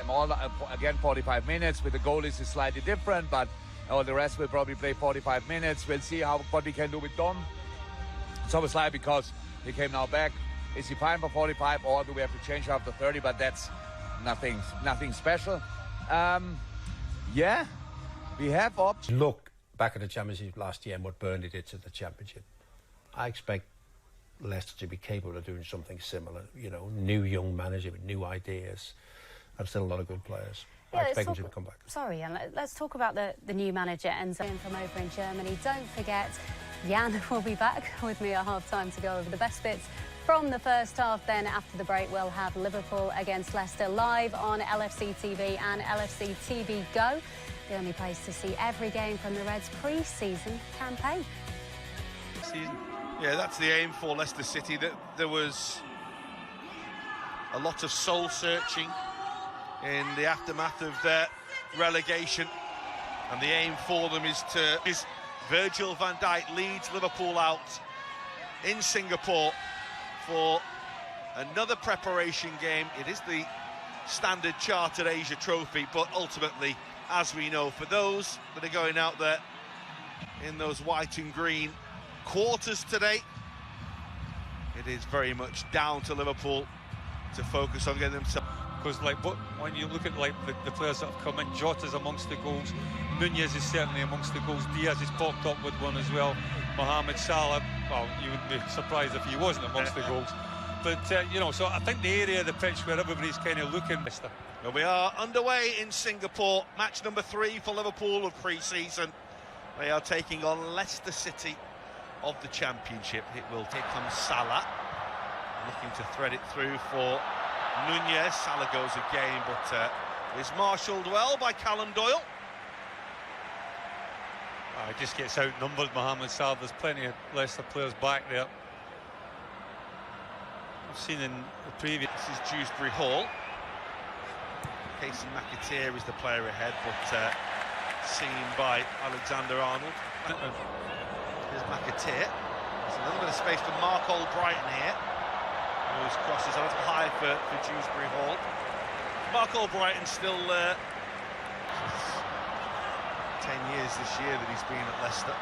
them all again 45 minutes. With the goalies is slightly different, but all the rest will probably play 45 minutes. We'll see what we can do with Don. It's always like because he came now back. Is he fine for 45, or do we have to change after 30? But that's nothing special. Yeah, we have options. Look back at the Championship last year and what Burnley did to the Championship. I expect Leicester to be capable of doing something similar. You know, new young manager with new ideas, and still a lot of good players. Yeah, I expect him to come back. Sorry, Jan, let's talk about the new manager and from over in Germany. Don't forget, Jan will be back with me at half-time to go over the best bits from the first half. Then after the break, we'll have Liverpool against Leicester live on LFC TV and LFC TV Go, the only place to see every game from the Reds' pre-season campaign. Yeah, that's the aim for Leicester City. That there was a lot of soul-searching in the aftermath of their relegation, and the aim for them is Virgil van Dijk leads Liverpool out in Singapore for another preparation game. It is the Standard Chartered Asia Trophy, but ultimately, as we know, for those that are going out there in those white and green quarters today, it is very much down to Liverpool to focus on getting themselves. Because when you look at the players that have come in, Jota's amongst the goals, Nunez is certainly amongst the goals, Diaz has popped up with one as well, Mohamed Salah, well, you wouldn't be surprised if he wasn't amongst the goals. But, you know, so I think the area of the pitch where everybody's kind of looking. Well, we are underway in Singapore, match number 3 for Liverpool of pre-season. They are taking on Leicester City of the Championship. Here comes Salah, looking to thread it through for Nunez. Salah goes again, but is marshalled well by Callum Doyle. He just gets outnumbered, Mohamed Salah. There's plenty of Leicester players back there. We've seen in the previous. This is Dewsbury Hall. Casey McAteer is the player ahead, but seen by Alexander-Arnold. Here's McAteer. There's a little bit of space for Mark Albrighton here. Whose crosses a little high for Dewsbury Hall. Mark Albrighton still 10 years this year that he's been at Leicester.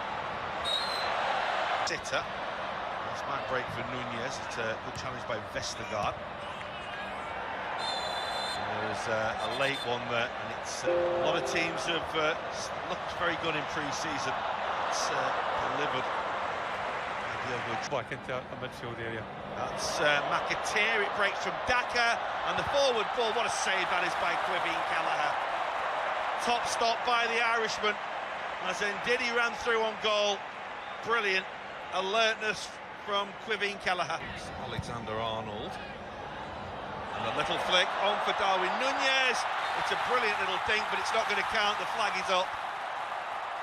Sitter. This might break for Nunez. It's a good challenge by Vestergaard. There's a late one there, and it's a lot of teams have looked very good in pre-season. It's delivered. Back into the midfield area. That's McAteer. It breaks from Daka, and the forward ball. What a save that is by Quiveen Kelleher. Top stop by the Irishman as Ndidi ran through on goal. Brilliant alertness from Quiveen Kelleher. Alexander-Arnold, and a little flick on for Darwin Nunez. It's a brilliant little dink, but it's not going to count. The flag is up.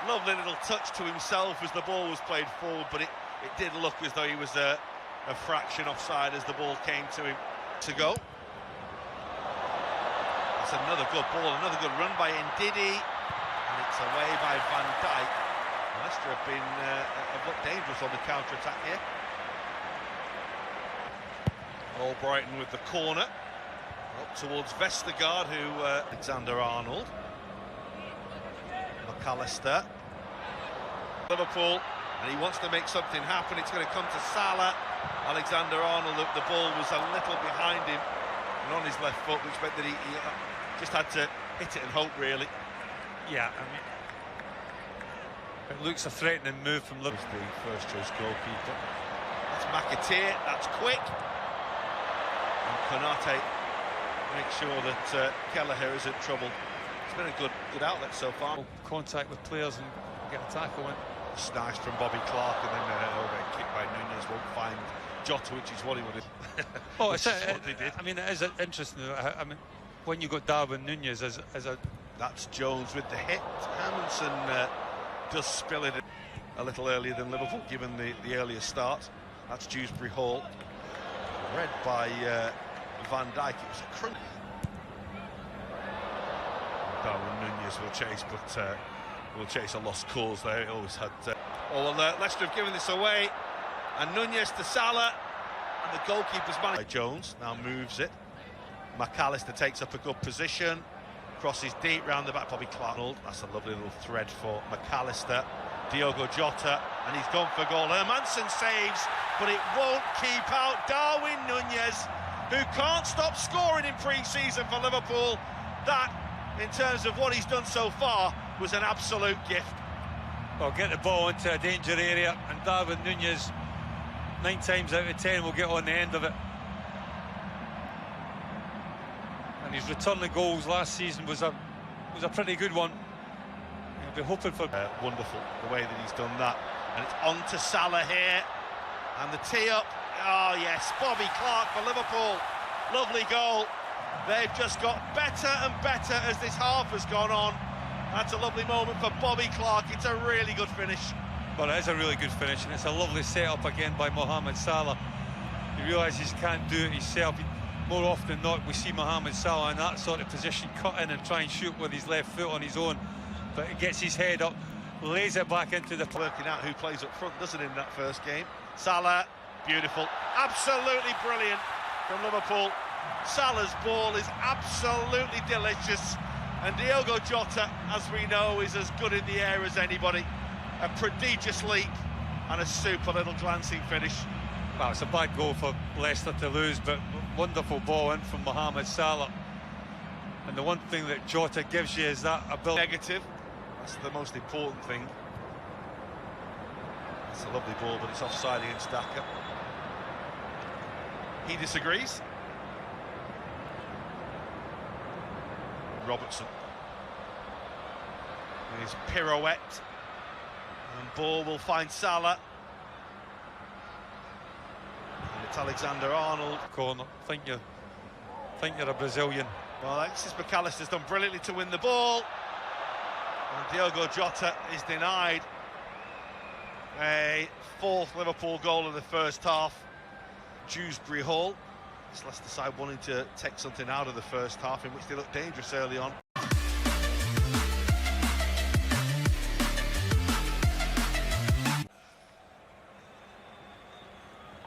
Lovely little touch to himself as the ball was played forward, but it did look as though he was a fraction offside as the ball came to him to go. That's another good ball, another good run by Ndidi, and it's away by Van Dijk. Leicester have looked dangerous on the counter-attack here. Albrighton with the corner, up towards Vestergaard, who Alexander-Arnold. McAllister. Liverpool. And he wants to make something happen. It's going to come to Salah. Alexander-Arnold, the ball was a little behind him and on his left foot, which meant that he just had to hit it and hope, really. Yeah, I mean, it looks a threatening move from Liverpool. The first choice goalkeeper. That's McAteer, that's quick. And Konate makes sure that Kelleher is in trouble. It's been a good outlet so far. Contact with players and get a tackle in. Nice from Bobby Clark, and then a kick by Nunez won't find Jota, which is what he would have. Oh, it's what they did. I mean, it is interesting. I mean, when you got Darwin Nunez as a... That's Jones with the hit. Hermanson does spill it a little earlier than Liverpool, given the earlier start. That's Dewsbury Hall. Read by Van Dijk. It was a crunch. Darwin Nunez will chase, but will chase a lost cause there. It always had. Leicester have given this away, and Nunez to Salah, and the goalkeeper's managed. Jones now moves it. McAllister takes up a good position. Crosses deep round the back, Bobby Clark. That's a lovely little thread for McAllister. Diogo Jota, and he's gone for goal. Hermansen saves, but it won't keep out Darwin Nunez, who can't stop scoring in pre-season for Liverpool. That, in terms of what he's done so far, was an absolute gift. Well, get the ball into a danger area, and Darwin Nunez, 9 times out of 10, will get on the end of it. And his return of goals last season was a pretty good one. We're hoping for wonderful the way that he's done that, and it's on to Salah here, and the tee up. Oh yes, Bobby Clark for Liverpool. Lovely goal. They've just got better and better as this half has gone on. That's a lovely moment for Bobby Clark. It's a really good finish. Well, it is a really good finish, and it's a lovely set-up again by Mohamed Salah. He realises he can't do it himself. More often than not, we see Mohamed Salah in that sort of position, cut in and try and shoot with his left foot on his own. But he gets his head up, lays it back into the... Working out who plays up front, doesn't it, in that first game? Salah, beautiful. Absolutely brilliant from Liverpool. Salah's ball is absolutely delicious. And Diogo Jota, as we know, is as good in the air as anybody. A prodigious leap and a super little glancing finish. Well, it's a bad goal for Leicester to lose, but wonderful ball in from Mohamed Salah. And the one thing that Jota gives you is that ability. Negative. That's the most important thing. It's a lovely ball, but it's offside against Daka. He disagrees. Robertson. His pirouette. And ball will find Salah. And it's Alexander-Arnold. Corner. Think you're a Brazilian. Well, Alexis McAllister's done brilliantly to win the ball. And Diogo Jota is denied a 4th Liverpool goal in the first half. Dewsbury Hall. It's Leicester side wanting to take something out of the first half, in which they looked dangerous early on.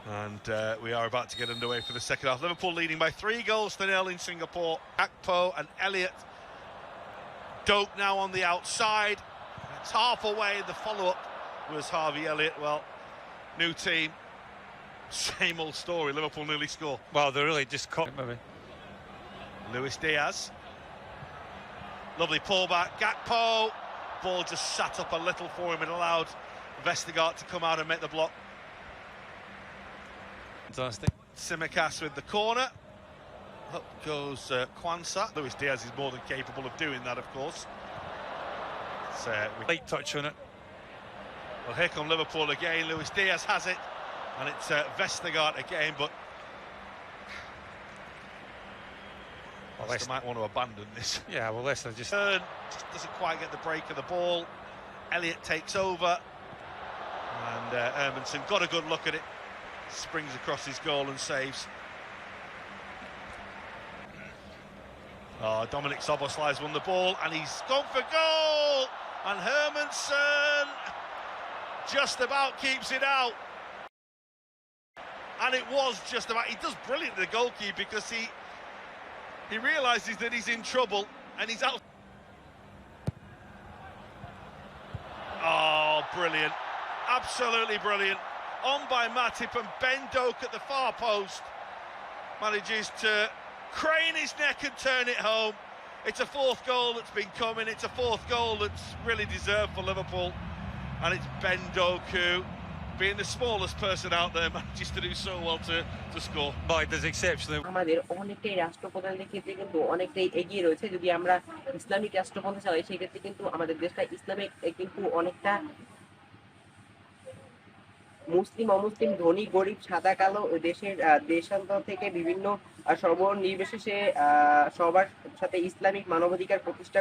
And we are about to get underway for the second half. Liverpool leading by 3-0 in Singapore. Akpo and Elliott. Doak now on the outside. It's half away. The follow-up was Harvey Elliott. Well, new team, same old story. Liverpool nearly score. Well, they're really just caught maybe. Luis Diaz. Lovely pullback. Gakpo. Ball just sat up a little for him and allowed Vestergaard to come out and make the block. Fantastic. Tsimikas with the corner. Up goes Kwanzaa. Luis Diaz is more than capable of doing that, of course. Light touch on it. Well, here come Liverpool again. Luis Diaz has it, and it's Vestergaard again, but well, Leicester might want to abandon this. Yeah, well, Leicester just doesn't quite get the break of the ball. Elliott takes over, and Hermansen got a good look at it. Springs across his goal and saves. Oh, Dominic Szoboszlai's won the ball, and he's gone for goal! And Hermansen just about keeps it out. And it was just about... He does brilliant, the goalkeeper, because he realises that he's in trouble, and he's out. Oh, brilliant. Absolutely brilliant. On by Matip, and Ben Doak at the far post manages to crane his neck and turn it home. It's a 4th goal that's been coming. It's a 4th goal that's really deserved for Liverpool. And it's Ben Doak who, being the smallest person out there, manages to do so well to score. Boy, does exceptionally. আমাদের অনেকটাই রাষ্ট্রপ্রধানদের ক্ষেত্রে কিন্তু অনেকটাই এগিয়ে রয়েছে। যদি আমরা Islamic রাষ্ট্রপন্থা চালাই, সেই ক্ষেত্রে কিন্তু আমাদের দেশটা ইসলামিক কিন্তু অনেকটা মুসলিম অমুসলিম ধনী গরিব সাদা কালো দেশের দেশান্তর থেকে বিভিন্ন সর্ব নির্বিশেষে সবার সাথে ইসলামিক মানবাধিকার প্রতিষ্ঠা